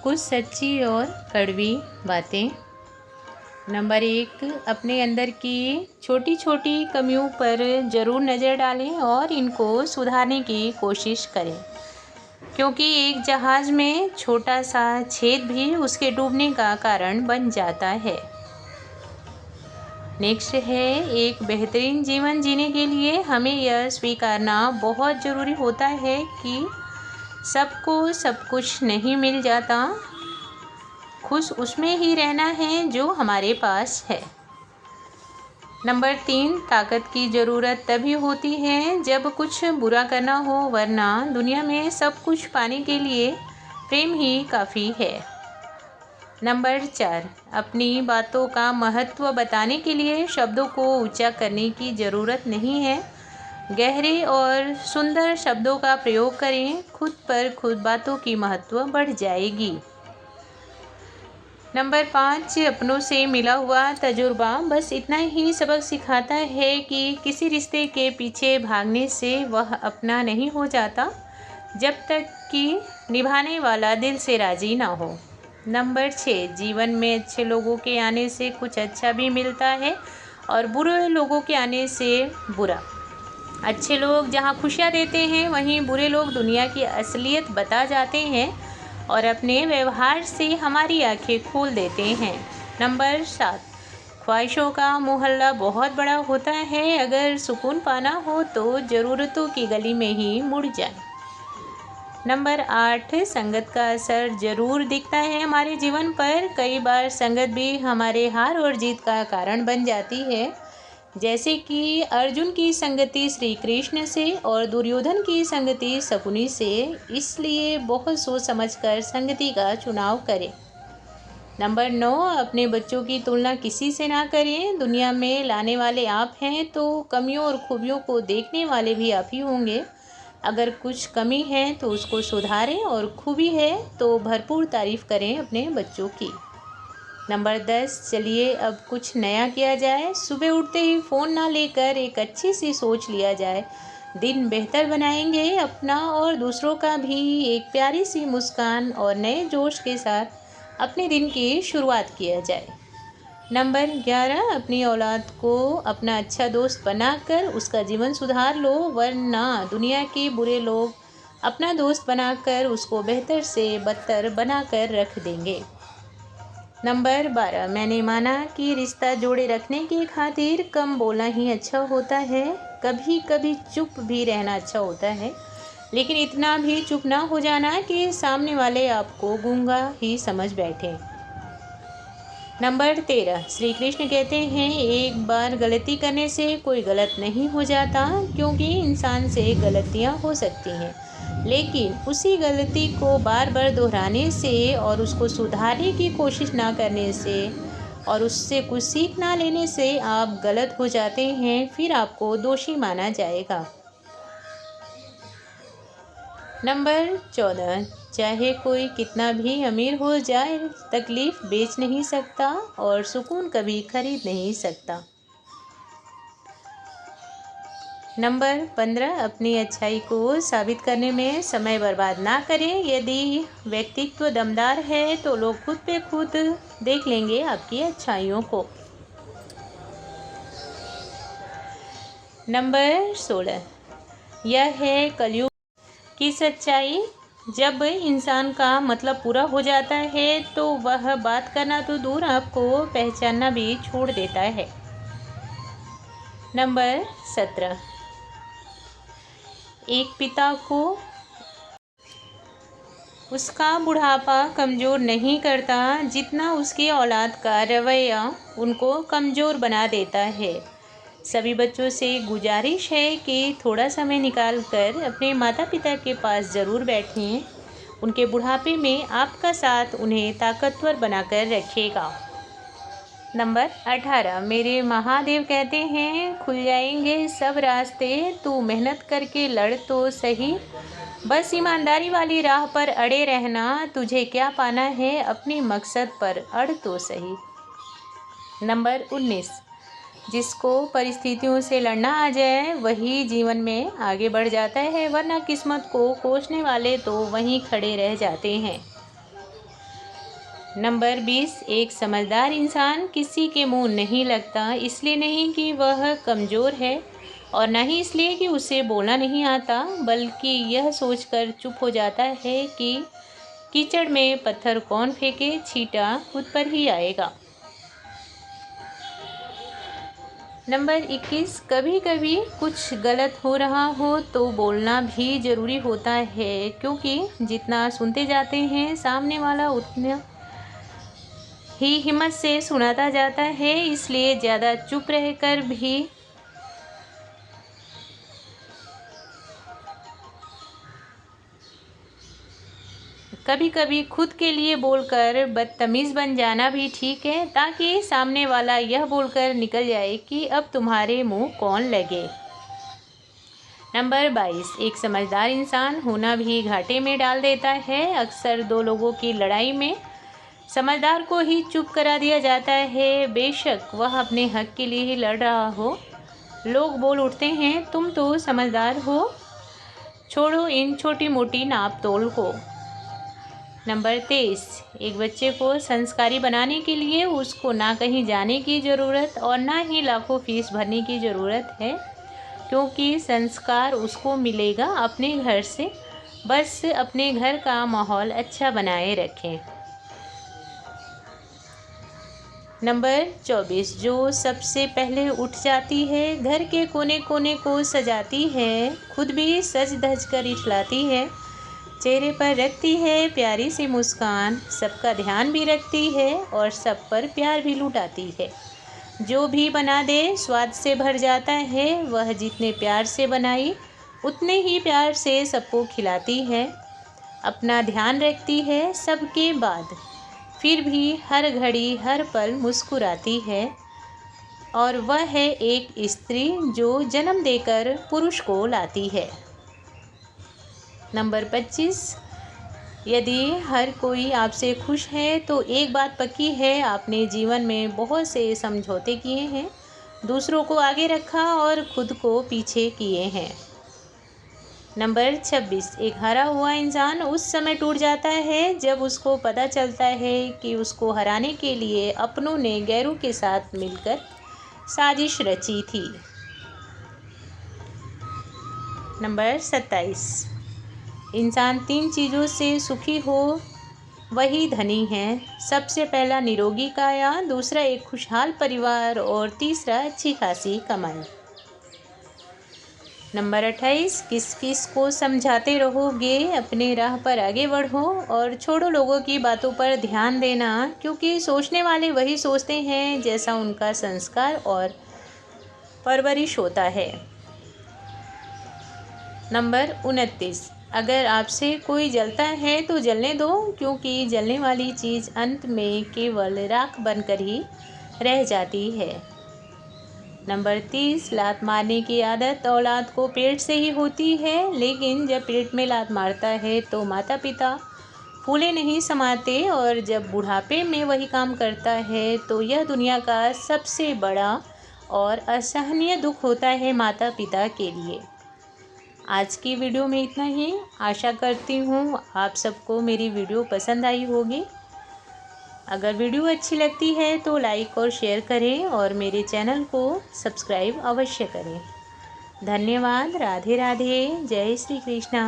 कुछ सच्ची और कड़वी बातें। नंबर 1, अपने अंदर की छोटी छोटी कमियों पर ज़रूर नज़र डालें और इनको सुधारने की कोशिश करें, क्योंकि एक जहाज़ में छोटा सा छेद भी उसके डूबने का कारण बन जाता है। नेक्स्ट है, एक बेहतरीन जीवन जीने के लिए हमें यह स्वीकारना बहुत ज़रूरी होता है कि सबको सब कुछ नहीं मिल जाता। खुश उसमें ही रहना है जो हमारे पास है। नंबर 3, ताकत की ज़रूरत तभी होती है जब कुछ बुरा करना हो, वरना दुनिया में सब कुछ पाने के लिए प्रेम ही काफ़ी है। नंबर 4, अपनी बातों का महत्व बताने के लिए शब्दों को ऊंचा करने की ज़रूरत नहीं है। गहरे और सुंदर शब्दों का प्रयोग करें, खुद पर खुद बातों की महत्व बढ़ जाएगी। नंबर 5, अपनों से मिला हुआ तजुर्बा बस इतना ही सबक सिखाता है कि किसी रिश्ते के पीछे भागने से वह अपना नहीं हो जाता, जब तक कि निभाने वाला दिल से राज़ी ना हो। नंबर 6, जीवन में अच्छे लोगों के आने से कुछ अच्छा भी मिलता है और बुरे लोगों के आने से बुरा। अच्छे लोग जहाँ खुशियाँ देते हैं, वहीं बुरे लोग दुनिया की असलियत बता जाते हैं और अपने व्यवहार से हमारी आंखें खोल देते हैं। नंबर 7, ख्वाहिशों का मोहल्ला बहुत बड़ा होता है। अगर सुकून पाना हो तो ज़रूरतों की गली में ही मुड़ जाए। नंबर 8, संगत का असर ज़रूर दिखता है हमारे जीवन पर। कई बार संगत भी हमारे हार और जीत का कारण बन जाती है, जैसे कि अर्जुन की संगति श्री कृष्ण से और दुर्योधन की संगति शकुनी से। इसलिए बहुत सोच समझकर संगति का चुनाव करें। नंबर 9, अपने बच्चों की तुलना किसी से ना करें। दुनिया में लाने वाले आप हैं तो कमियों और खूबियों को देखने वाले भी आप ही होंगे। अगर कुछ कमी है तो उसको सुधारें और खूबी है तो भरपूर तारीफ़ करें अपने बच्चों की। नंबर 10, चलिए अब कुछ नया किया जाए। सुबह उठते ही फ़ोन ना लेकर एक अच्छी सी सोच लिया जाए। दिन बेहतर बनाएंगे अपना और दूसरों का भी। एक प्यारी सी मुस्कान और नए जोश के साथ अपने दिन की शुरुआत किया जाए। नंबर 11, अपनी औलाद को अपना अच्छा दोस्त बनाकर उसका जीवन सुधार लो, वरना दुनिया के बुरे लोग अपना दोस्त बनाकर उसको बेहतर से बदतर बनाकर रख देंगे। नंबर 12, मैंने माना कि रिश्ता जोड़े रखने की खातिर कम बोलना ही अच्छा होता है। कभी कभी चुप भी रहना अच्छा होता है, लेकिन इतना भी चुप ना हो जाना कि सामने वाले आपको गूंगा ही समझ बैठे। नंबर 13, श्री कृष्ण कहते हैं, एक बार गलती करने से कोई गलत नहीं हो जाता, क्योंकि इंसान से गलतियां हो सकती हैं, लेकिन उसी गलती को बार बार दोहराने से और उसको सुधारने की कोशिश ना करने से और उससे कुछ सीख ना लेने से आप गलत हो जाते हैं, फिर आपको दोषी माना जाएगा। नंबर 14, चाहे कोई कितना भी अमीर हो जाए, तकलीफ बेच नहीं सकता और सुकून कभी खरीद नहीं सकता। नंबर 15, अपनी अच्छाई को साबित करने में समय बर्बाद ना करें। यदि व्यक्तित्व दमदार है तो लोग खुद पे खुद देख लेंगे आपकी अच्छाइयों को। नंबर 16, यह है कलयुग की सच्चाई। जब इंसान का मतलब पूरा हो जाता है तो वह बात करना तो दूर, आपको पहचानना भी छोड़ देता है। नंबर 17, एक पिता को उसका बुढ़ापा कमज़ोर नहीं करता, जितना उसकी औलाद का रवैया उनको कमज़ोर बना देता है। सभी बच्चों से गुजारिश है कि थोड़ा समय निकाल कर अपने माता पिता के पास ज़रूर बैठें। उनके बुढ़ापे में आपका साथ उन्हें ताकतवर बनाकर रखेगा। नंबर 18, मेरे महादेव कहते हैं, खुल जाएंगे सब रास्ते, तू मेहनत करके लड़ तो सही, बस ईमानदारी वाली राह पर अड़े रहना। तुझे क्या पाना है, अपने मकसद पर अड़ तो सही। नंबर 19, जिसको परिस्थितियों से लड़ना आ जाए वही जीवन में आगे बढ़ जाता है, वरना किस्मत को कोसने वाले तो वहीं खड़े रह जाते हैं। नंबर 20, एक समझदार इंसान किसी के मुंह नहीं लगता, इसलिए नहीं कि वह कमज़ोर है और न ही इसलिए कि उसे बोलना नहीं आता, बल्कि यह सोचकर चुप हो जाता है कि कीचड़ में पत्थर कौन फेंके, छींटा खुद पर ही आएगा। नंबर 21, कभी कभी कुछ गलत हो रहा हो तो बोलना भी ज़रूरी होता है, क्योंकि जितना सुनते जाते हैं सामने वाला उतना ही हिम्मत से सुनाता जाता है। इसलिए ज़्यादा चुप रहकर भी कभी कभी खुद के लिए बोलकर बदतमीज़ बन जाना भी ठीक है, ताकि सामने वाला यह बोलकर निकल जाए कि अब तुम्हारे मुंह कौन लगे। नंबर 22, एक समझदार इंसान होना भी घाटे में डाल देता है। अक्सर दो लोगों की लड़ाई में समझदार को ही चुप करा दिया जाता है, बेशक वह अपने हक के लिए ही लड़ रहा हो। लोग बोल उठते हैं, तुम तो समझदार हो, छोड़ो इन छोटी मोटी नाप तोल को। नंबर 23, एक बच्चे को संस्कारी बनाने के लिए उसको ना कहीं जाने की ज़रूरत और ना ही लाखों फीस भरने की ज़रूरत है, क्योंकि संस्कार उसको मिलेगा अपने घर से। बस अपने घर का माहौल अच्छा बनाए रखें। नंबर 24, जो सबसे पहले उठ जाती है, घर के कोने कोने को सजाती है, खुद भी सज धज कर इठलाती है, चेहरे पर रखती है प्यारी सी मुस्कान, सबका ध्यान भी रखती है और सब पर प्यार भी लुटाती है। जो भी बना दे स्वाद से भर जाता है, वह जितने प्यार से बनाई उतने ही प्यार से सबको खिलाती है। अपना ध्यान रखती है सबके बाद, फिर भी हर घड़ी हर पल मुस्कुराती है, और वह है एक स्त्री जो जन्म देकर पुरुष को लाती है। नंबर 25, यदि हर कोई आपसे खुश है तो एक बात पक्की है, आपने जीवन में बहुत से समझौते किए हैं, दूसरों को आगे रखा और खुद को पीछे किए हैं। नंबर 26, एक हारा हुआ इंसान उस समय टूट जाता है जब उसको पता चलता है कि उसको हराने के लिए अपनों ने गैरों के साथ मिलकर साजिश रची थी। नंबर 27, इंसान 3 चीज़ों से सुखी हो वही धनी है। सबसे पहला निरोगी काया, दूसरा एक खुशहाल परिवार और तीसरा अच्छी खासी कमाई। नंबर 28, किस किस को समझाते रहोगे, अपने राह पर आगे बढ़ो और छोड़ो लोगों की बातों पर ध्यान देना, क्योंकि सोचने वाले वही सोचते हैं जैसा उनका संस्कार और परवरिश होता है। नंबर 29, अगर आपसे कोई जलता है तो जलने दो, क्योंकि जलने वाली चीज़ अंत में केवल राख बनकर ही रह जाती है। नंबर 30, लात मारने की आदत औलाद को पेट से ही होती है, लेकिन जब पेट में लात मारता है तो माता पिता फूले नहीं समाते, और जब बुढ़ापे में वही काम करता है तो यह दुनिया का सबसे बड़ा और असहनीय दुख होता है माता पिता के लिए। आज की वीडियो में इतना ही। आशा करती हूँ आप सबको मेरी वीडियो पसंद आई होगी। अगर वीडियो अच्छी लगती है तो लाइक और शेयर करें और मेरे चैनल को सब्सक्राइब अवश्य करें। धन्यवाद। राधे राधे। जय श्री कृष्णा।